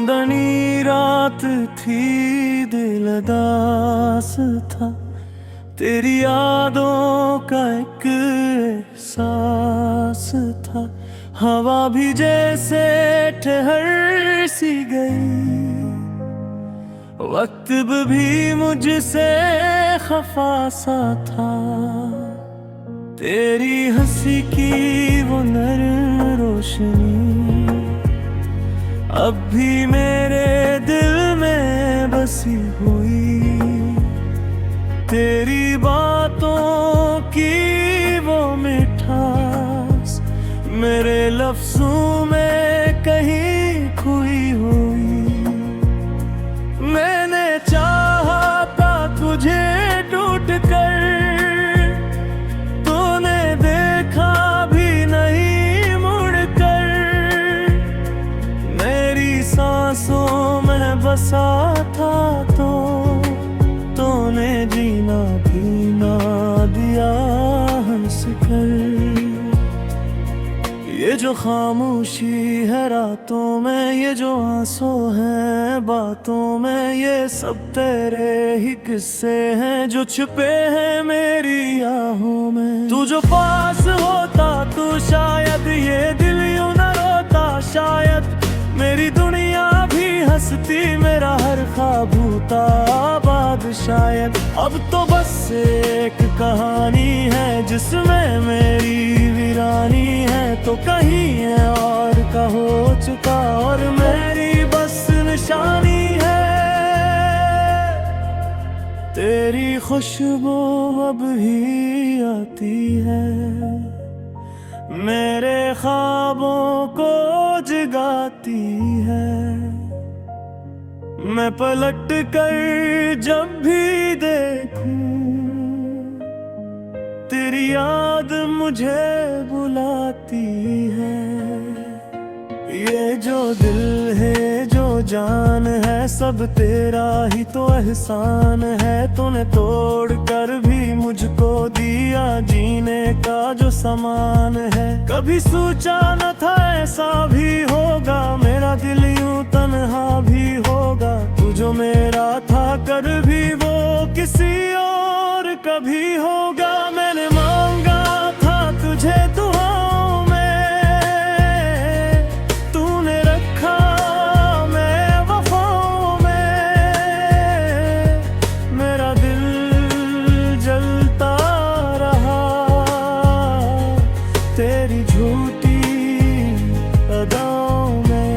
चांदनी रात थी, दिल उदास था, तेरी यादों का एक एहसास था। हवा भी जैसे ठहर सी गई, वक्त भी मुझसे खफा सा था। तेरी हंसी की वो नर्म रोशनी अब भी मेरे दिल में बसी हुई। तेरी बातों की वो मिठास मेरे लफ्जों में कहीं खोई हुई। मैंने चाहा था तुझे टूट कर, तूने देखा भी नहीं मुड़ कर। मेरी सांसों में बसा था तो तूने जीना भी ना दिया हंस कर। ये जो खामोशी है रातों में, ये जो आंसू हैं बातों में, ये सब तेरे ही किस्से हैं जो छुपे हैं मेरी आहों में। तू जो पास होता तो शायद ये दिल यूं न रोता, शायद मेरी दुनिया भी हंसती, मेरा हर ख्वाब होता आबाद शायद। अब तो बस एक कहानी है जिसमें मेरी वीरानी है, तो कहीं है और का हो चुका और मेरी बस निशानी है। तेरी खुशबू अब भी आती है, मेरे ख्वाबों को जगाती है। मैं पलट कर जब भी देखूं, तेरी याद मुझे बुलाती है। ये जो दिल है जो जान है सब तेरा ही तो एहसान है। तूने तोड़ कर भी मुझको दिया जीने का जो सामान है। कभी सोचा न था ऐसा भी होगा, मेरा दिल यूं तन्हा भी होगा। तू जो मेरा था कर भी वो किसी और कभी होगा। मैंने मांगा था तुझे दुआओं में, तूने रखा मैं वफाओं में। मेरा दिल जलता रहा तेरी झूठी अदाओं में।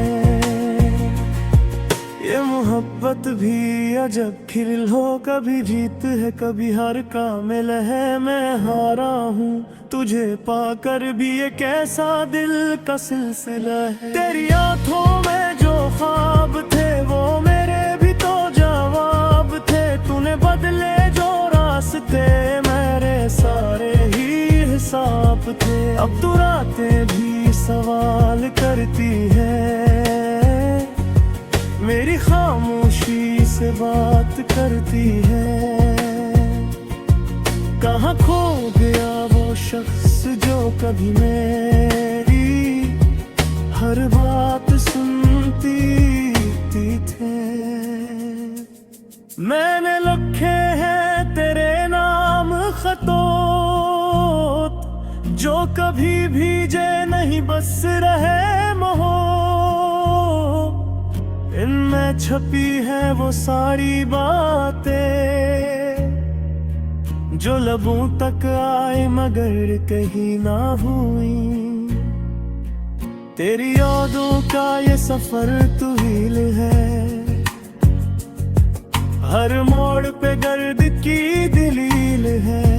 ये मोहब्बत भी अजब खेल हो, कभी जीत है कभी हार का मेल है। मैं हारा हूँ तुझे पाकर भी, ये कैसा दिल का सिलसिला है। तेरी आंखों में जो ख्वाब थे वो मेरे भी तो जवाब थे। तूने बदले जो रास्ते मेरे सारे ही हिसाब थे। अब तू रातें भी सवाल करती है, मेरी खामोशी से बात करती है। कहाँ खो गया वो शख्स जो कभी मेरी हर बात सुनती थे। मैंने लिखे हैं तेरे नाम खतोत, जो कभी भीजे नहीं बस रहे मोह। इनमें छपी है वो सारी बातें जो लबों तक आए मगर कहीं ना हुई। तेरी यादों का ये सफर तुहील है, हर मोड़ पे गर्द की दलील है।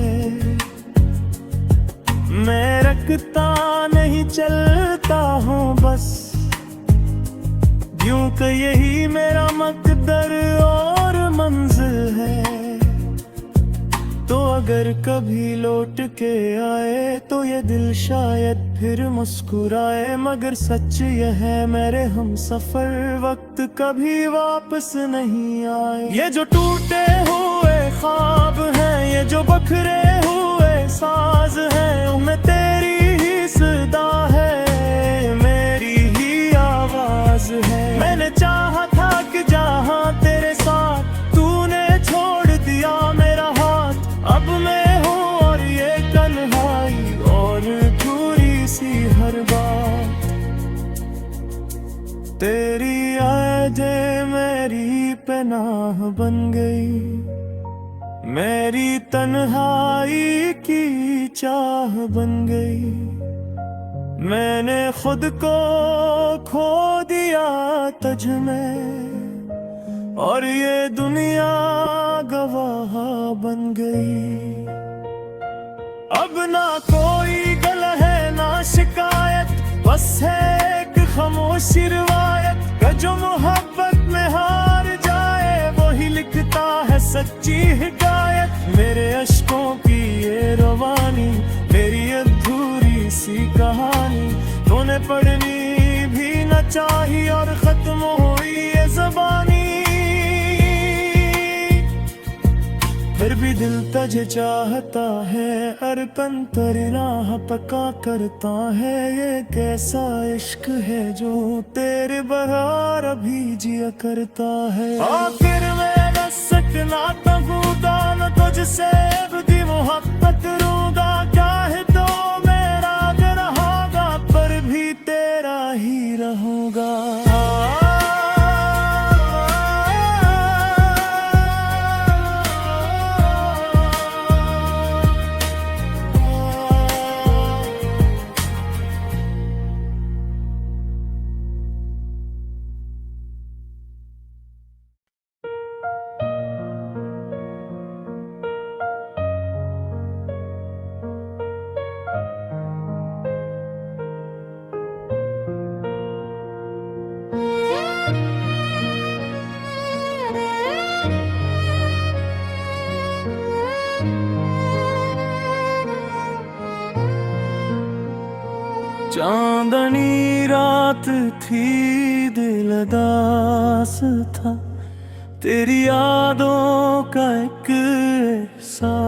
मैं रखता नहीं चलता हूँ बस, यूं कि यही मेरा मकदर और मंजिल है। तो अगर कभी लौट के आए तो ये दिल शायद फिर मुस्कुराए। मगर सच यह है मेरे हम सफर वक्त कभी वापस नहीं आए। ये जो टूटे हुए ख्वाब हैं, ये जो बखरे हुए साज हैं, उनमें तेरी ही सदा है, मेरी ही आवाज है। मैंने चाहा पनाह बन गई, मेरी तन्हाई की चाह बन गई। मैंने खुद को खो दिया तुझ में और ये दुनिया गवाह बन गई। अब ना कोई गला है ना शिकायत, बस है एक खामोशी रिवायत का जो मोहब्बत में हार जाए वही लिखता है सच्ची हिकायत। मेरे अश्कों की ये रवानी, मेरी अधूरी सी कहानी, तूने पढ़नी भी न चाही और खत्म हुई ये ज़बानी। फिर भी दिल तुझे चाहता है, अरकंतर राह पका करता है। ये कैसा इश्क है जो तेरे बहार अभी जिया करता है। आखिर मैं न सकना तबूदा न तुझसे भी मोहब्बत रूंगा, चाहे तो मेरा रहागा पर भी तेरा ही रहूंगा। चांदनी रात थी, दिल उदास था, तेरी यादों का एक एहसास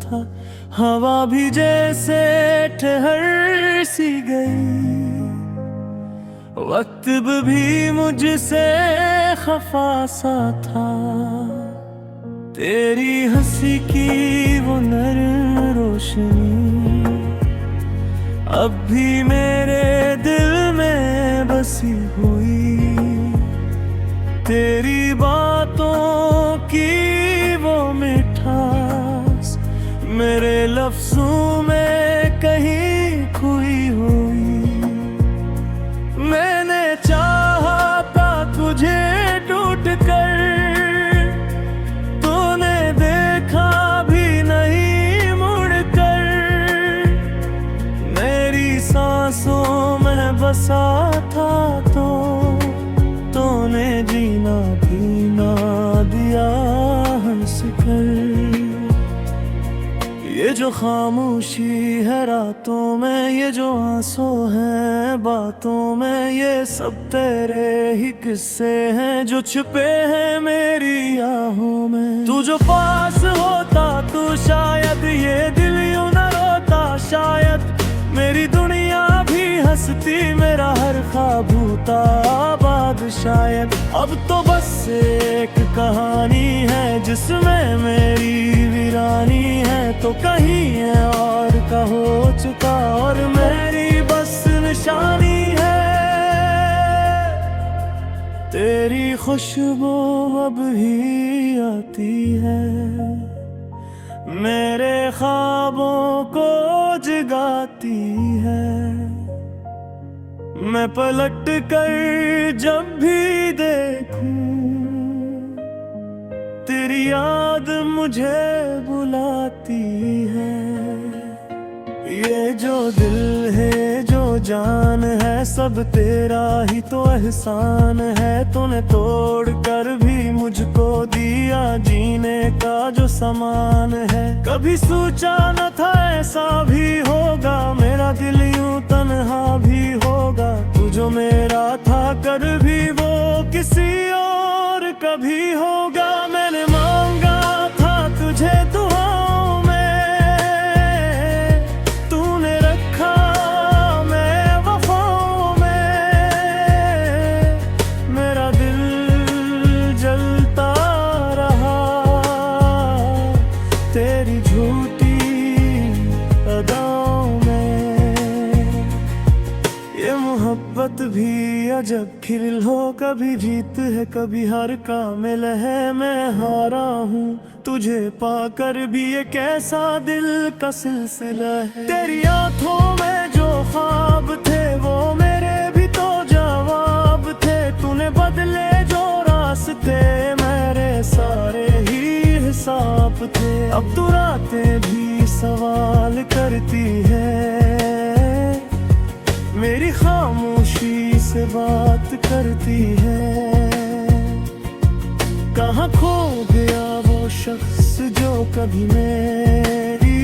था। हवा भी जैसे ठहर सी गई, वक्त भी मुझसे खफा सा था। तेरी हंसी की वो नर्म रोशनी अब भी मेरे दिल में बसी हुई। तेरी बातों की वो मिठास मेरे लफ्जों में कहीं खोई हुई। मैंने चाहा था तुझे टूट कर, तूने देखा भी नहीं मुड़ कर। मेरी सांसों में बसा था तो तूने जीना भी ना दिया हंस कर। ये जो खामोशी है रातों में, ये जो आंसू हैं बातों में, ये सब तेरे ही किस्से हैं जो छुपे हैं मेरी आहों में। तू जो पास होता तो शायद ये दिल यूं न रोता, शायद मेरी दुनिया भी हंसती, मेरा हर ख्वाब होता आबाद शायद। अब तो बस एक कहानी है जिसमें मेरी वीरानी है, तो कहीं है और का हो चुका और मेरी बस निशानी है। तेरी खुशबू अब ही आती है, मेरे ख्वाबों को जगाती है। मैं पलट कर जब भी देखूं, तेरी याद मुझे बुलाती है। ये जो दिल है जो जान है सब तेरा ही तो एहसान है। तूने तोड़ कर भी मुझको दिया जीने का जो सामान है। कभी सोचा न था ऐसा भी होगा, मेरा दिल यूं तन्हा भी होगा। तू जो मेरा था कर भी वो किसी और कभी होगा। मैंने मांगा था तुझे दुआओं में, तूने रखा मैं वफाओं में। मेरा दिल जलता रहा तेरी झूठी अदाओं में। ये मोहब्बत मोहब्बत भी अजब खेल हो, कभी जीत है कभी हार का मेल है। मैं हारा हूँ तुझे पाकर भी, ये कैसा दिल का सिलसिला है। तेरी आंखों में जो ख्वाब थे वो मेरे भी तो जवाब थे। तूने बदले जो रास्ते मेरे सारे ही हिसाब थे। अब तू रातें भी सवाल करती है, मेरी खामोशी से बात करती है। कहाँ खो गया वो शख्स जो कभी मेरी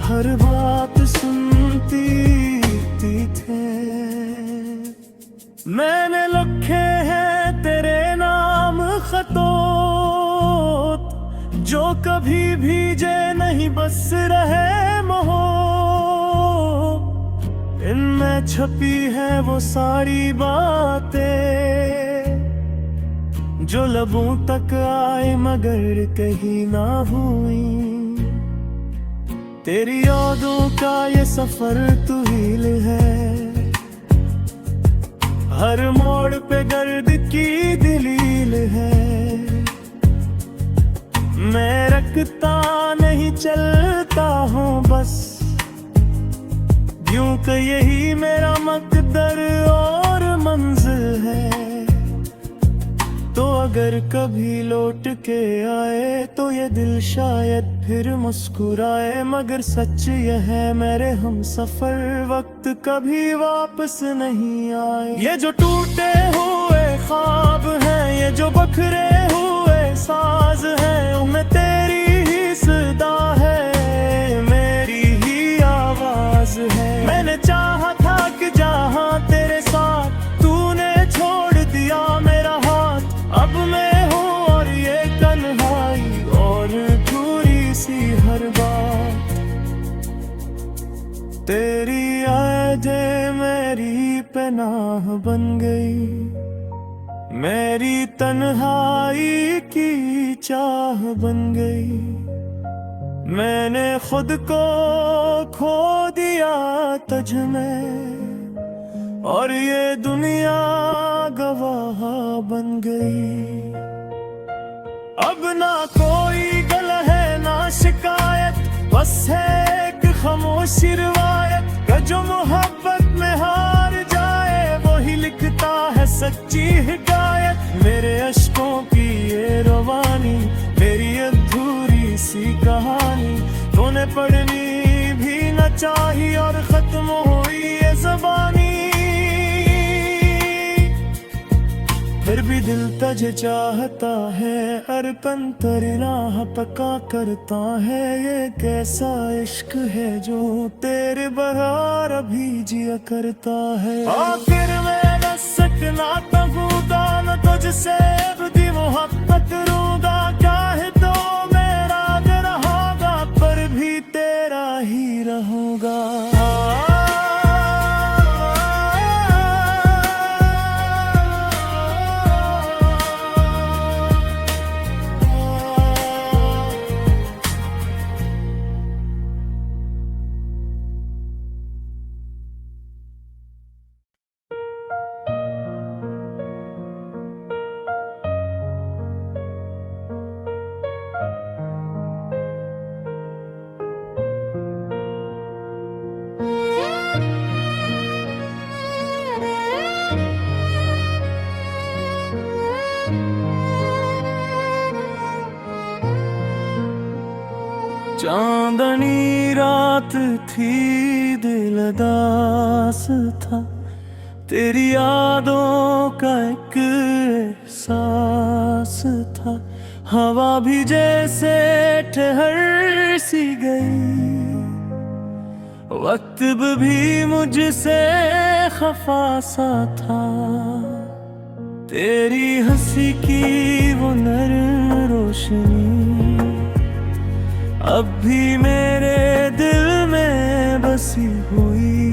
हर बात सुनती थे। मैंने लिखे हैं तेरे नाम खतोत, जो कभी भीजे नहीं बस रहे मोह। इनमें छपी है वो सारी बातें जो लबों तक आए मगर कहीं ना हुई। तेरी यादों का ये सफर तवील है, हर मोड़ पे गर्द की दलील है। मैं रखता नहीं चलता हूँ बस, यूं कि यही मेरा मकदर और मंजिल है। तो अगर कभी लौट के आए तो ये दिल शायद फिर मुस्कुराए। मगर सच यह है मेरे हम सफर वक्त कभी वापस नहीं आए। ये जो टूटे हुए ख्वाब हैं, ये जो बखरे हुए साज हैं, उनमें तेरी ही सदा है, मेरी ही आवाज है। मैंने चाहा था कि जहां तेरे साथ तूने छोड़ दिया मेरा हाथ। अब मैं हूँ और ये तन्हाई और थोड़ी सी हर बात। तेरी यादें मेरी पनाह बन गई, मेरी तन्हाई की चाह बन गई। मैंने खुद को खो दिया तुझ में और ये दुनिया गवाह बन गई। अब ना कोई गल है ना शिकायत, बस है एक खामोशी रिवायत का जो मोहब्बत में हार जाए वही लिखता है सच्ची हिकायत। मेरे अश्कों की ये रवानी, मेरी अधूरी सी कहानी, तूने पढ़नी भी न चाही और खत्म हुई ये ज़बानी। फिर भी दिल तुझे चाहता है, अरकंतर राह पका करता है। ये कैसा इश्क है जो तेरे बहार अभी जिया करता है। आखिर मैं न सकना तबूदा न तुझसे भी मोहब्बत रूंगा। चाहे तो मेरा रहोगा पर भी तेरा ही रहूंगा। चांदनी रात थी दिल उदास था, तेरी यादों का एक एहसास था। हवा भी जैसे ठहर सी गई, वक्त भी मुझसे खफा सा था। तेरी हंसी की वो नर्म रोशनी अब भी मेरे दिल में बसी हुई।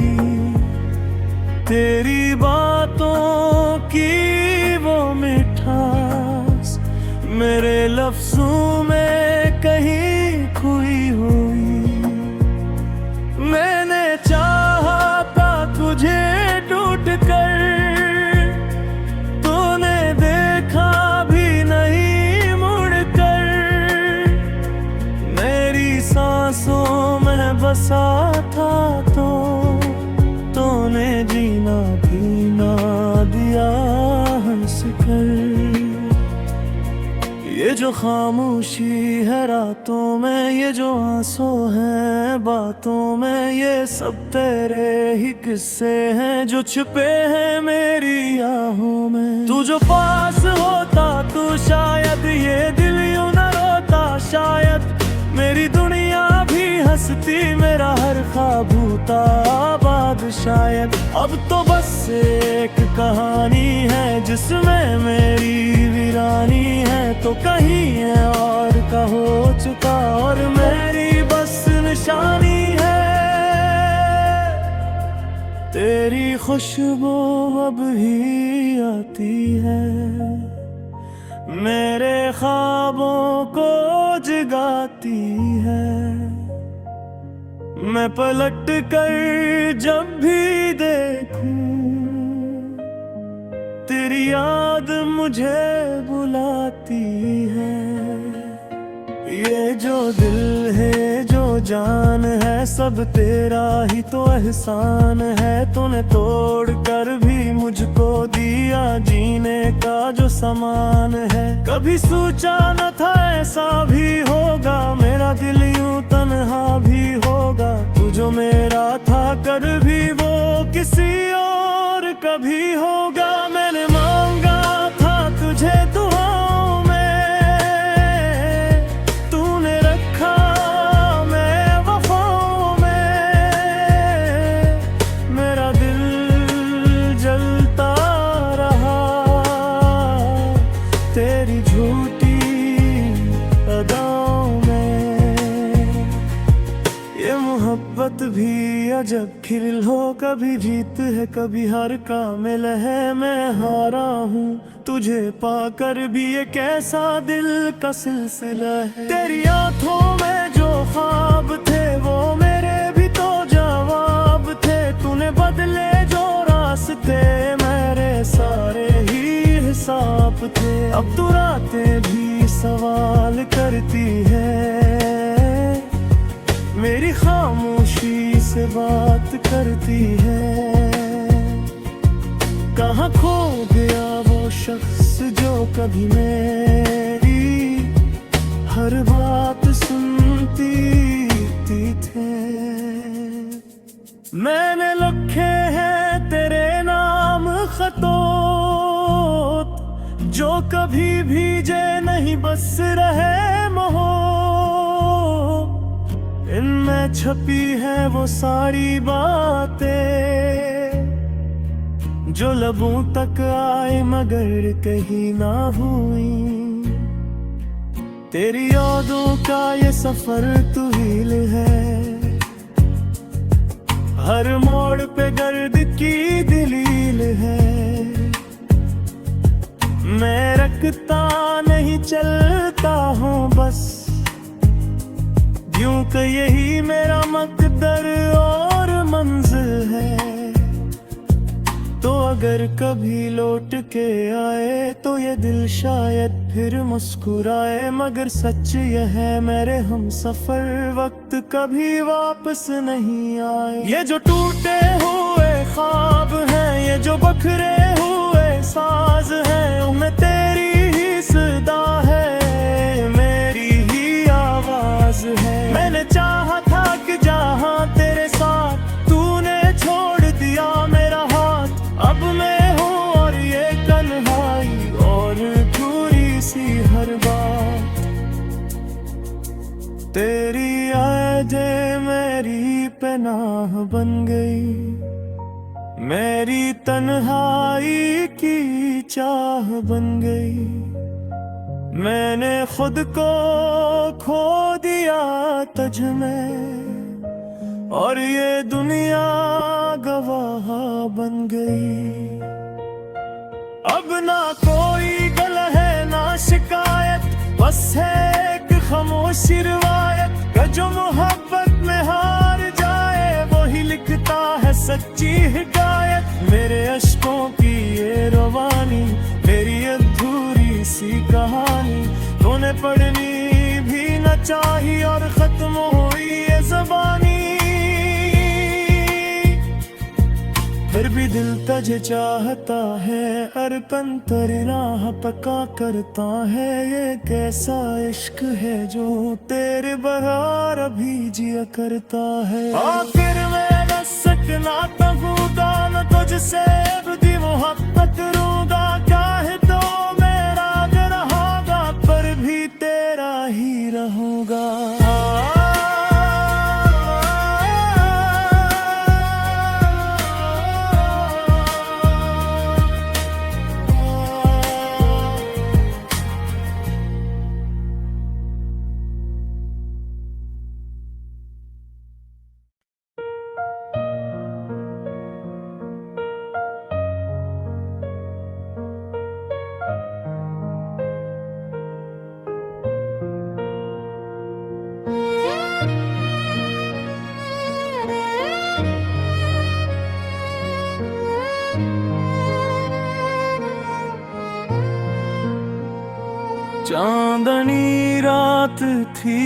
तेरी बातों की वो मिठास मेरे लफ्जों में कहीं खोई हुई। मैंने चाहा था तुझे टूट सांसों में बसा था तूने जीना भी ना दिया हंस कर। ये जो खामोशी है रातों में, ये जो आंसू हैं बातों में, ये सब तेरे ही किस्से हैं जो छुपे हैं मेरी आहों में। तू जो पास होता तू शायद ये दिल यूं न रोता, शायद मेरी दुनिया भी हंसती, मेरा हर ख्वाब होता आबाद शायद। अब तो बस एक कहानी है जिसमें मेरी वीरानी है, तो कहीं है और का हो चुका और मेरी बस निशानी है। तेरी खुशबू अब भी आती है, मेरे ख्वाबों को जगाती है। मैं पलट कर जब भी देखूं तेरी याद मुझे बुलाती है। ये जो दिल है जो जान है सब तेरा ही तो एहसान है। तूने तोड़ कर भी मुझको दिया जीने का जो सामान है। कभी सोचा न था ऐसा भी होगा, मेरा दिल यूं तन्हा भी होगा। तू जो मेरा था कर भी वो किसी और कभी होगा। मैंने मांगा था तुझे दुआओं में, तूने रखा मैं वफाओं में। मेरा दिल जलता रहा तेरी झूठी अदाओं में। ये मोहब्बत भी अजब खेल हो, कभी जीत है कभी हार का मेल है। मैं हारा हूँ तुझे पाकर भी ये कैसा दिल का सिलसिला है। तेरी आंखों में जो ख्वाब थे वो मेरे भी तो जवाब थे। तूने बदले जो रास्ते मेरे सारे ही हिसाब थे। अब तू रातें भी सवाल करती है, मेरी खामोशी से बात करती है। कहाँ खो गया वो शख्स जो कभी मेरी हर बात सुनती थे। मैंने लिखे हैं तेरे नाम खतोत, जो कभी भीजे नहीं बस रहे मोह। इनमें छपी है वो सारी बातें जो लबों तक आए मगर कहीं ना हुई। तेरी यादों का ये सफर तवील है, हर मोड़ पे गर्द की दलील है। मैं रखता नहीं चलता हूँ बस, यूं कि यही मेरा मकदर और मंजिल है। तो अगर कभी लौट के आए तो ये दिल शायद फिर मुस्कुराए। मगर सच यह है मेरे हम सफर वक्त कभी वापस नहीं आए। ये जो टूटे हुए ख्वाब हैं, ये जो बखरे हुए साज हैं, उनमें तेरी ही सदा है, मेरी ही आवाज है। मैंने चाहा था कि जहां तेरे साथ तूने छोड़ दिया मेरा हाथ। अब मैं हूँ और ये तन्हाई और पूरी सी हर बात। तेरी यादें मेरी पनाह बन गई, मेरी तन्हाई की चाह बन गई। मैंने खुद को खो दिया तुझ में और ये दुनिया गवाह बन गई। अब ना कोई गल है ना शिकायत, बस है एक खामोशी रिवायत का जो मोहब्बत में हार जाए वही लिखता है सच्ची हिदायत। मेरे अश्कों की ये रवानी, मेरी अधूरी सी कहानी, तूने पढ़नी भी न चाही और खत्म हुई भी दिल तुझे चाहता है, अरकन तेरी राह पक्का करता है। ये कैसा इश्क है जो तेरे बहार अभी जिया करता है। आखिर मैं न सकना तबूदा न तुझसे भी मोहब्बत रूंगा, चाहे तो मेरा रहोगा पर भी तेरा ही रहूंगा। चांदनी रात थी,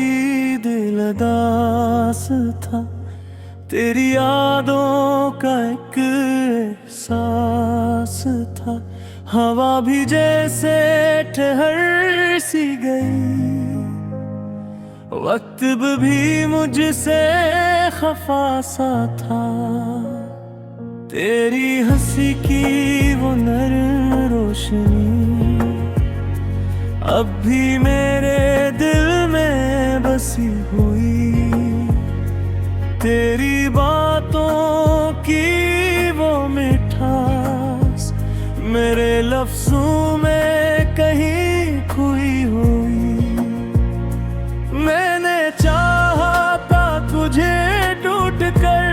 दिल उदास था, तेरी यादों का एक एहसास था। हवा भी जैसे ठहर सी गई, वक्त भी मुझसे खफा सा था। तेरी हंसी की वो नर्म रोशनी अब भी मेरे दिल में बसी हुई। तेरी बातों की वो मिठास मेरे लफ्जों में कहीं खोई हुई। मैंने चाहा था तुझे टूट कर,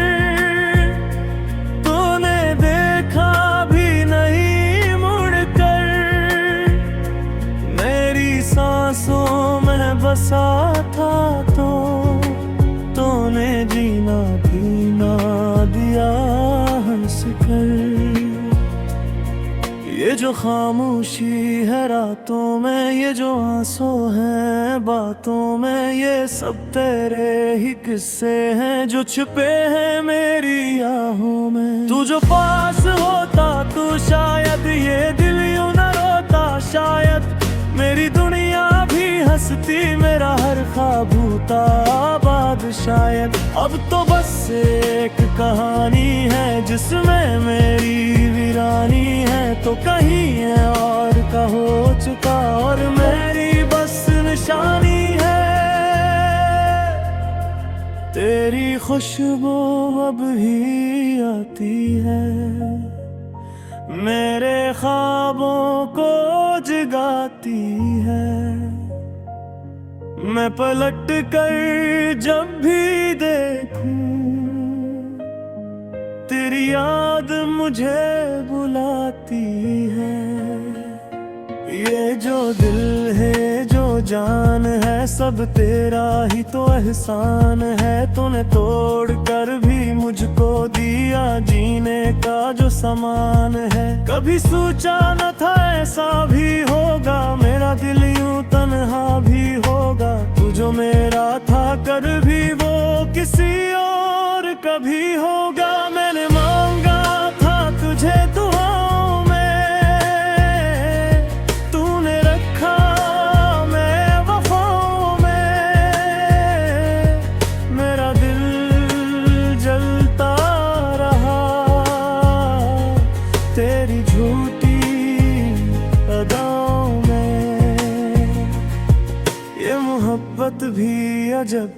तूने देखा भी नहीं मुड़ कर। मेरी सांसों में बसा था तो तूने जीना भी ना दिया हंस कर। ये जो खामोशी है रातों में, ये जो आंसू हैं बातों में, ये सब तेरे ही किस्से हैं जो छुपे हैं मेरी आहों में। तू जो पास होता तो शायद ये दिल यूं न रोता, शायद मेरी दुनिया भी हंसती, मेरा हर ख्वाब होता आबाद शायद। अब तो बस एक कहानी है जिसमें मेरी वीरानी है, तो कहीं है और का हो चुका और मेरी बस निशानी है। तेरी खुशबू अब भी आती है, मेरे ख्वाबों को जगाती है। मैं पलट कर जब भी देखूं, तेरी याद मुझे बुलाती है। ये जो दिल है जो जान है सब तेरा ही तो एहसान है। तूने तोड़ कर भी मुझको दिया जीने का जो सामान है। कभी सोचा न था ऐसा भी होगा, मेरा दिल यूं तन्हा भी होगा। तू जो मेरा था कर भी वो किसी और कभी होगा। मैंने मांगा था तुझे दुआओं में, तूने रखा मैं वफाओं में। मेरा दिल जलता रहा तेरी झूठी अदाओं में। ये मोहब्बत भी अजब